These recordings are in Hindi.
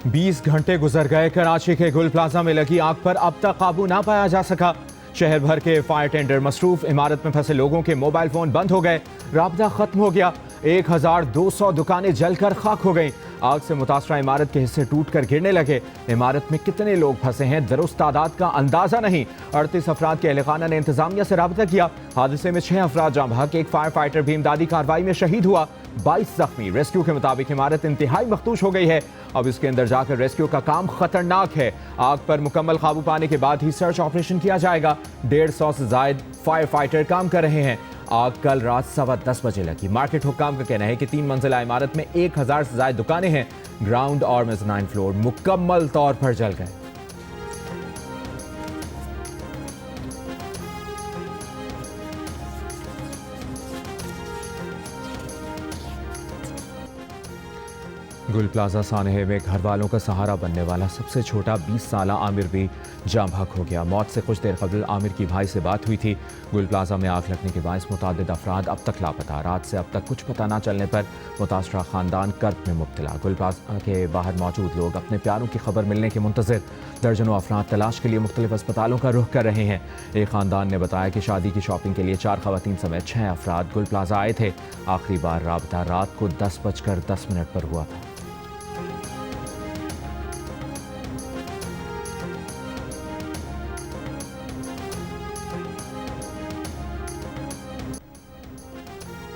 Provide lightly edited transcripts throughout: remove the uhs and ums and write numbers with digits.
20 घंटे गुजर गए। कराची के गुल प्लाजा में लगी आग पर अब तक काबू ना पाया जा सका। शहर भर के फायर टेंडर मसरूफ। इमारत में फंसे लोगों के मोबाइल फोन बंद हो गए, राब्ता खत्म हो गया। 1200 दुकानें जलकर खाक हो गईं। आग से मुतासरा इमारत के हिस्से टूटकर गिरने लगे। इमारत में कितने लोग फंसे हैं दुरुस्त तादाद का अंदाजा नहीं। 38 अफराद के अहलखाना ने इंतजामिया से राब्ता किया। हादसे में 6 अफराद जाँ बहक, एक फायर फाइटर भी इमदादी कार्रवाई में शहीद हुआ, 22 जख्मी। रेस्क्यू के मुताबिक इमारत इंतहाई मखदूश हो गई है। अब इसके अंदर जाकर रेस्क्यू का काम खतरनाक है। आग पर मुकम्मल काबू पाने के बाद ही सर्च ऑपरेशन किया जाएगा। 150 से ज्यादा फायर फाइटर काम कर रहे हैं। आग कल रात 10:15 बजे लगी। मार्केट हुक्काम का कहना है कि 3 मंजिला इमारत में 1000 से ज्यादा दुकानें हैं। ग्राउंड और मेज़नाइन फ्लोर मुकम्मल तौर पर जल गए। गुल प्लाजा सानहे में घर वालों का सहारा बनने वाला सबसे छोटा 20 साला आमिर भी जाँ बहक हो गया। मौत से कुछ देर कबल आमिर की भाई से बात हुई थी। गुल प्लाजा में आग लगने के बायस मुतादिद अफराद अब तक लापता। रात से अब तक कुछ पता ना चलने पर मुतासरा खानदान कर्ब में मुब्तला। गुल प्लाजा के बाहर मौजूद लोग अपने प्यारों की खबर मिलने के मुंतज़िर। दर्जनों अफराद तलाश के लिए मुख्तलिफ अस्पतालों का रुख कर रहे हैं। एक खानदान ने बताया कि शादी की शॉपिंग के लिए 4 खवातीन समेत 6 अफराद गुल प्लाजा आए थे। आखिरी बार राबता रात को 10:10 पर हुआ था।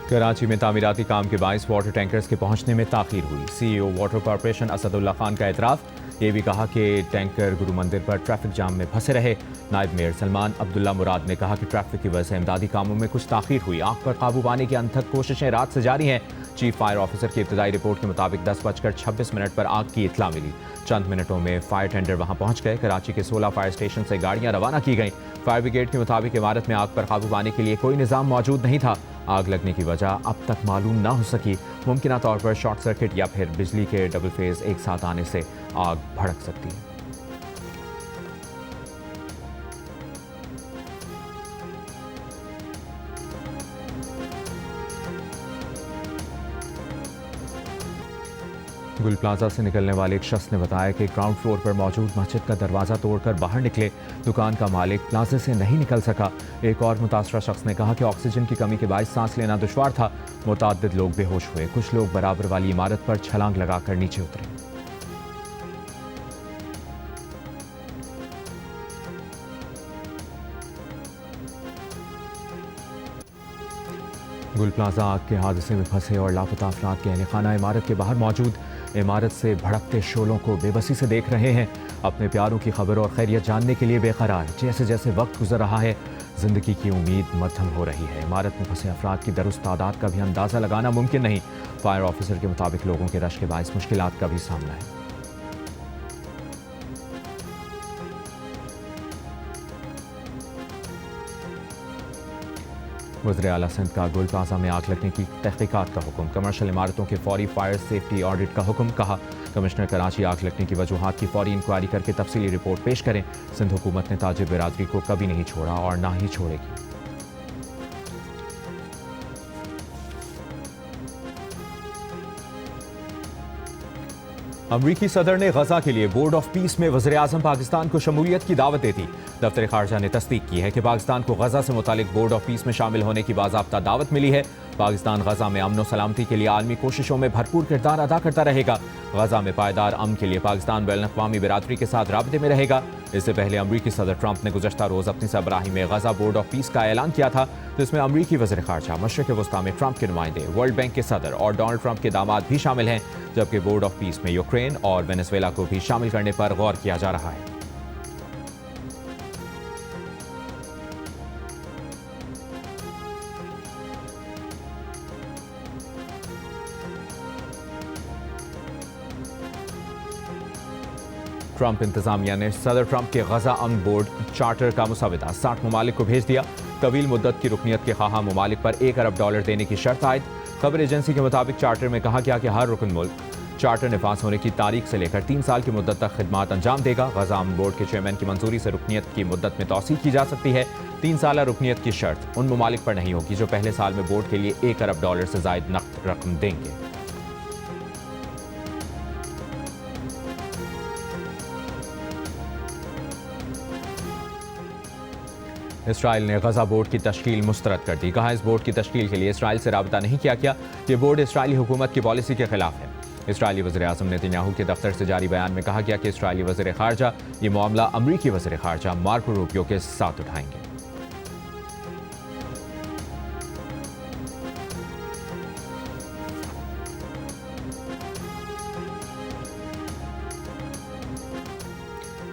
कराची में तामीराती काम के बायस वाटर टैंकर्स के पहुंचने में ताखीर हुई। CEO water corporation Asadullah Khan का एतराफ़। ये भी कहा कि टैंकर गुरु मंदिर पर ट्रैफिक जाम में फंसे रहे। नायब मेयर सलमान अब्दुल्ला मुराद ने कहा कि ट्रैफिक की वजह से इमदादी कामों में कुछ ताखीर हुई। आग पर काबू पाने की अनथक कोशिशें रात से जारी हैं। चीफ फायर ऑफिसर की इब्तदाई रिपोर्ट के मुताबिक 10:26 पर आग की इत्तला मिली। चंद मिनटों में फायर टेंडर वहां पहुंच गए। कराची के 16 फायर स्टेशन से गाड़ियां रवाना की गईं। फायर ब्रिगेड के मुताबिक इमारत में आग पर काबू पाने के लिए कोई निज़ाम मौजूद नहीं था। आग लगने की वजह अब तक मालूम ना हो सकी। मुमकिन तौर पर शॉर्ट सर्किट या फिर बिजली के डबल फेज एक साथ आने से आग भड़क सकती है। गुल प्लाजा से निकलने वाले एक शख्स ने बताया कि ग्राउंड फ्लोर पर मौजूद मस्जिद का दरवाज़ा तोड़कर बाहर निकले। दुकान का मालिक प्लाजे से नहीं निकल सका। एक और मुतासरा शख्स ने कहा कि ऑक्सीजन की कमी के बायस सांस लेना दुश्वार था। मुतअद्दिद लोग बेहोश हुए। कुछ लोग बराबर वाली इमारत पर छलांग लगाकर नीचे उतरे। गुल प्लाजा आग के हादसे में फंसे और लापता अफराद के अहलखाना इमारत के बाहर मौजूद। इमारत से भड़कते शोलों को बेबसी से देख रहे हैं। अपने प्यारों की खबर और खैरियत जानने के लिए बेकरार। जैसे जैसे वक्त गुजर रहा है, जिंदगी की उम्मीद मध्यम हो रही है। इमारत में फंसे अफराद की दुरुस्त तादाद का भी अंदाज़ा लगाना मुमकिन नहीं। फायर ऑफिसर के मुताबिक लोगों के रश के बायस मुश्किलात का भी सामना है। वज़ीर आला सिंध का गुल प्लाजा में आग लगने की तहकीकात का हुक्म। कमर्शियल इमारतों के फौरी फायर सेफ्टी ऑडिट का हुक्म। कहा कमिश्नर कराची आग लगने की वजूहात की फौरी इंक्वायरी करके तफसीली रिपोर्ट पेश करें। सिंध हुकूमत ने ताजिर बिरादरी को कभी नहीं छोड़ा और ना ही छोड़ेगी। अमरीकी सदर ने गजा के लिए बोर्ड ऑफ पीस में वज़ीर आज़म पाकिस्तान को शमूलियत की दावत दे दी। दफ्तर खारजा ने तस्दीक की है कि पाकिस्तान को गजा से मुतालिक बोर्ड ऑफ पीस में शामिल होने की बाज़ाब्ता दावत मिली है। पाकिस्तान गजा में अमन और सलामती के लिए आलमी कोशिशों में भरपूर किरदार अदा करता रहेगा। गजा में पायदार अमन के लिए पाकिस्तान बैनुल-अक़वामी बिरादरी के साथ राब्ते में रहेगा। इससे पहले अमरीकी सदर ट्रंप ने गुज़श्ता रोज़ अपनी सरबराही में गजा बोर्ड ऑफ पीस का ऐलान किया था, जिसमें अमरीकी वज़ीर खारजा, मशरिक़ वस्ता में ट्रंप के नुमाइंदे, वर्ल्ड बैंक के सदर और डोनाल्ड ट्रंप के दामाद भी शामिल हैं। जबकि बोर्ड ऑफ पीस में यूक्रेन और वेनेजुएला को भी शामिल करने पर गौर किया जा रहा है। ट्रंप इंतजामिया ने सदर ट्रंप के गजा अमन बोर्ड चार्टर का मुसवदा 60 ममालिक को भेज दिया। तवील मुद्दत की रुकनियत के खाहा ममालिक पर $1 अरब देने की शर्त आयद। खबर एजेंसी के मुताबिक चार्टर में कहा गया कि हर रुकन मुल्क चार्टर निफास होने की तारीख से लेकर 3 साल की मुद्दत तक खिदमात अंजाम देगा। गजा अमन बोर्ड के चेयरमैन की मंजूरी से रुकनियत की मुद्दत में तौसी की जा सकती है। 3 साल रुकनियत की शर्त उन ममालिक पर नहीं होगी जो पहले साल में बोर्ड के लिए $1 अरब से जायद नकद रकम देंगे। इसराइल ने गजा बोर्ड की तश्कील मुस्तरद कर दी। कहा, इस बोर्ड की तश्कील के लिए इसराइल से राबता नहीं किया गया। ये बोर्ड इसराइली हुकूमत की पॉलिसी के खिलाफ है। इसराइली वज़ीर आज़म नेतन्याहू के दफ्तर से जारी बयान में कहा गया कि इसराइली वज़ीर ख़ारजा ये मामला अमरीकी वज़ीर ख़ारजा मार्को रूबियो के साथ उठाएंगे।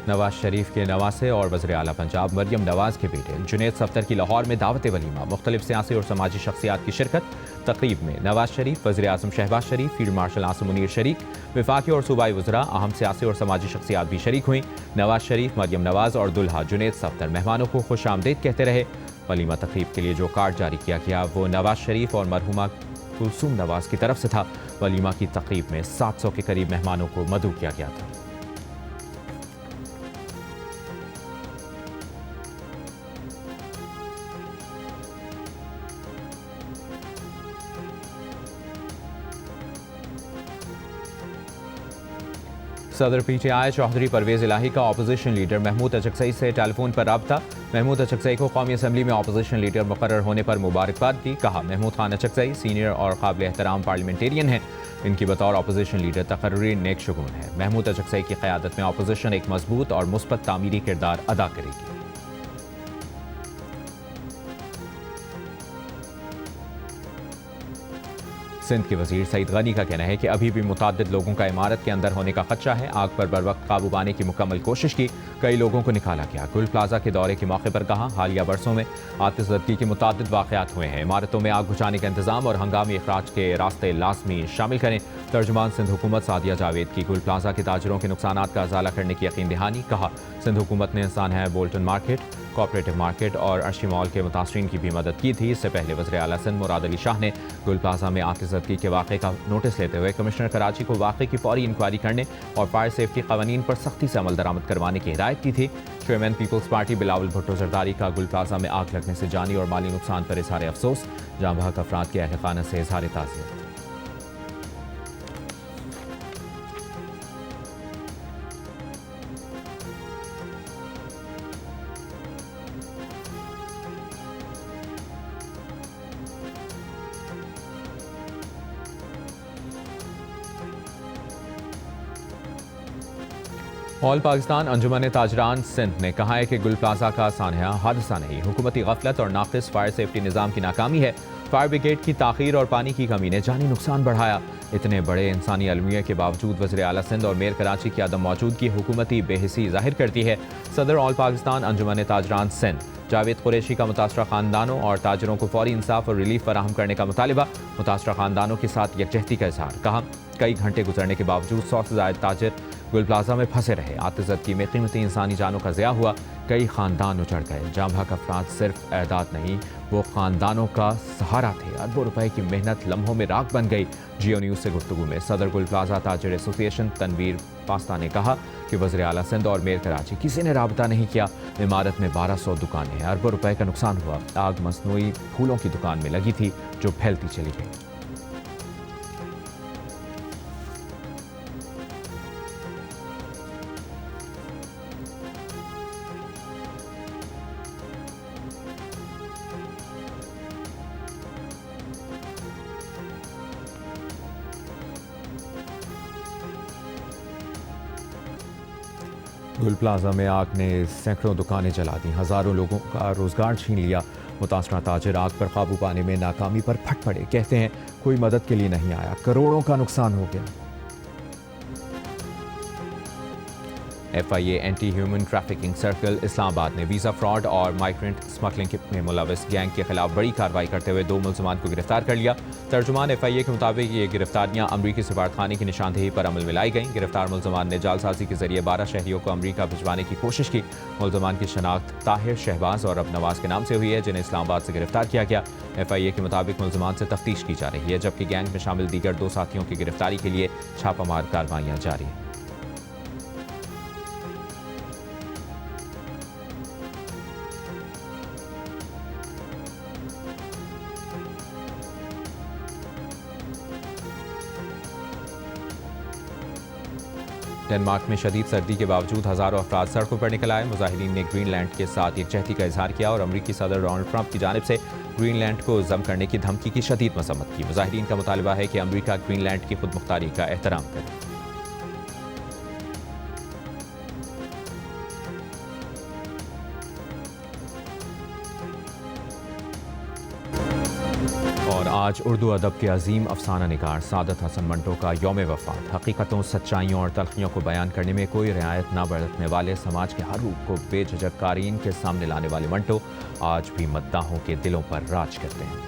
नवाज शरीफ के नवासे और वज़ीर आला पंजाब मरियम नवाज के बेटे जुनैद सफ्दर की लाहौर में दावत वलीमा, मुख्तलिफ सियासी और समाजी शख्सियात की शिरकत। तकरीब में नवाज शरीफ, वज़ीर आज़म शहबाज शरीफ, फील्ड मार्शल आसिम मुनीर शरीक, वफाकी और सूबाई वज़रा, अहम सियासी और समाजी शख्सियात भी शरीक हुई। नवाज शरीफ, मरियम नवाज और दुल्हा जुनैद सफ्दर मेहमानों को खुश आमदीद कहते रहे। वलीमा तकरीब के लिए जो कार्ड जारी किया गया वो नवाज शरीफ और मरहुमा कुलसूम नवाज की तरफ से था। वलीमा की तकरीब में 700 के करीब मेहमानों को मदऊ किया गया था। सदर पीटीआई चौधरी परवेज इलाही का अपोजिशन लीडर महमूद अचकजई से टेलीफोन पर रब्ता। महमूद अचकजई को कौमी असम्बली में अपोजिशन लीडर मुकर्रर होने पर मुबारकबाद दी। कहा, महमूद खान अचकजई सीनियर और काबिल एहतराम पार्लियामेंटेरियन हैं। इनकी बतौर अपोजिशन लीडर तकर्री नेक शुगून है। महमूद अचकजई की क़यादत में अपोजिशन एक मजबूत और मुस्बत तामीरी किरदार अदा करेगी। सिंध के वजीर सईद गनी का कहना है कि अभी भी मुताद्दिद लोगों का इमारत के अंदर होने का खदशा है। आग पर बरवक्त काबू पाने की मुकम्मल कोशिश की, कई लोगों को निकाला गया। गुल प्लाजा के दौरे के मौके पर कहा, हालिया बरसों में आतिशज़दगी के मुताद्दिद वाक़यात हुए हैं। इमारतों में आग बुझाने का इंतजाम और हंगामी अखराज के रास्ते लाजमी शामिल करें। तर्जुमान सिंध हुकूमत सादिया जावेद की गुल प्लाजा के ताजरों के नुकसानात का अजाला करने की यकीन दहानी। कहा, सिंध हुकूमत ने इंसान है बोल्टन मार्केट, कोऑपरेटिव मार्केट और अर्शी मॉल के मुतासरीन की भी मदद की थी। इससे पहले वज़ीर आला सिंध मुराद अली शाह ने गुल प्लाजा में आतिशज़दगी के वाक़े का नोटिस लेते हुए कमिश्नर कराची को वाक़े की फौरी इंक्वायरी करने और फायर सेफ्टी क़वानीन पर सख्ती से अमल दरामद करवाने की हिदायत की थी। चेयरमैन पीपल्स पार्टी बिलावल भुट्टो जरदारी का गुल प्लाजा में आग लगने से जानी और माली नुकसान पर इज़हार अफसोस। जाँ बहक अफराद के अहल खाना से इज़हार ताज़ियत। ऑल पाकिस्तान अंजुमन ताजरान सिंध ने कहा है कि गुल प्लाजा का सानहा हादसा नहीं, हुकूमती गफलत और नाक़िस फायर सेफ्टी निज़ाम की नाकामी है। फायर ब्रिगेड की ताख़ीर और पानी की कमी ने जानी नुकसान बढ़ाया। इतने बड़े इंसानी अलमिया के बावजूद वज़ीर आला सिंध और मेयर कराची की अदम मौजूदगी हुकूमती बेहिसी जाहिर करती है। सदर ऑल पाकिस्तान अंजुमन ताजरान सिंध जावेद कुरैशी का मुतासरा ख़ानदानों और ताजरों को फौरी इंसाफ और रिलीफ फराहम करने का मुतालिबा। मुतासरा ख़ानदानों के साथ यकजहती का इज़हार। कहा, कई घंटे गुजरने के बावजूद 100 से ज़ायद ताजर गुल प्लाजा में फंसे रहे। आतिशज़दगी में कीमती इंसानी जानों का ज़िया हुआ, कई ख़ानदान उजड़ गए। जाँ बहक अफराद सिर्फ एदाद नहीं, वो ख़ानदानों का सहारा थे। अरबों रुपए की मेहनत लम्हों में राख बन गई। जियो न्यूज़ से गुफ्तगू में सदर गुल प्लाजा ताजर एसोसिएशन तनवीर पास्ता ने कहा कि वज़ीर आला सिंध और मेयर कराची किसी ने राबता नहीं किया। इमारत में 1200 दुकानें हैं, अरबों रुपए का नुकसान हुआ। आग मसनूई फूलों की दुकान में लगी थी जो फैलती चली गई। गुल प्लाजा में आग ने सैकड़ों दुकानें जला दी, हज़ारों लोगों का रोज़गार छीन लिया। मुतासरा ताजिर आग पर काबू पाने में नाकामी पर फट पड़े। कहते हैं कोई मदद के लिए नहीं आया, करोड़ों का नुकसान हो गया। FIA anti human trafficking circle Islamabad ने वीज़ा फ्रॉड और माइग्रेंट स्मगलिंग में मुलविस गैंग के खिलाफ बड़ी कार्रवाई करते हुए 2 मुलजमान को गिरफ्तार कर लिया। तर्जुमान FIA के मुताबिक ये गिरफ्तारियां अमरीकी सफारतखाने की निशानदेही पर अमल में लाई गईं। गिरफ्तार मुलजमान ने जालसाजी के जरिए 12 शहरियों को अमरीका भिजवाने की कोशिश की। मुलजमान की शनाख्त ताहिर, शहबाज और अब नवाज के नाम से हुई है, जिन्हें इस्लामाबाद से गिरफ्तार किया गया। FIA के मुताबिक मुलजमान से तफ्तीश की जा रही है, जबकि गैंग में शामिल दीगर 2 साथियों की गिरफ्तारी के लिए छापामार कार्रवाइयां जारी हैं। डेनमार्क में शदीद सर्दी के बावजूद हज़ारों अफराद सड़कों पर निकल आए। मुजाहिदीन ने ग्रीनलैंड के साथ यकजहती का इजहार किया और अमरीकी सदर डोनाल्ड ट्रंप की जानिब से ग्रीनलैंड को जम करने की धमकी की शदीद मजम्मत की। मुजाहिदीन का मुतालबा है कि अमरीका ग्रीनलैंड की खुद मुख्तारी का एहतराम करे। और आज उर्दू अदब के अजीम अफसाना निगार सादत हसन मंटो का यौम वफ़ात। हकीकतों, सच्चाइयों और तल्खियों को बयान करने में कोई रियायत न बरतने वाले, समाज के हर रूप को बेझिझक कारीन के सामने लाने वाले मंटो आज भी मद्दाहों के दिलों पर राज करते हैं।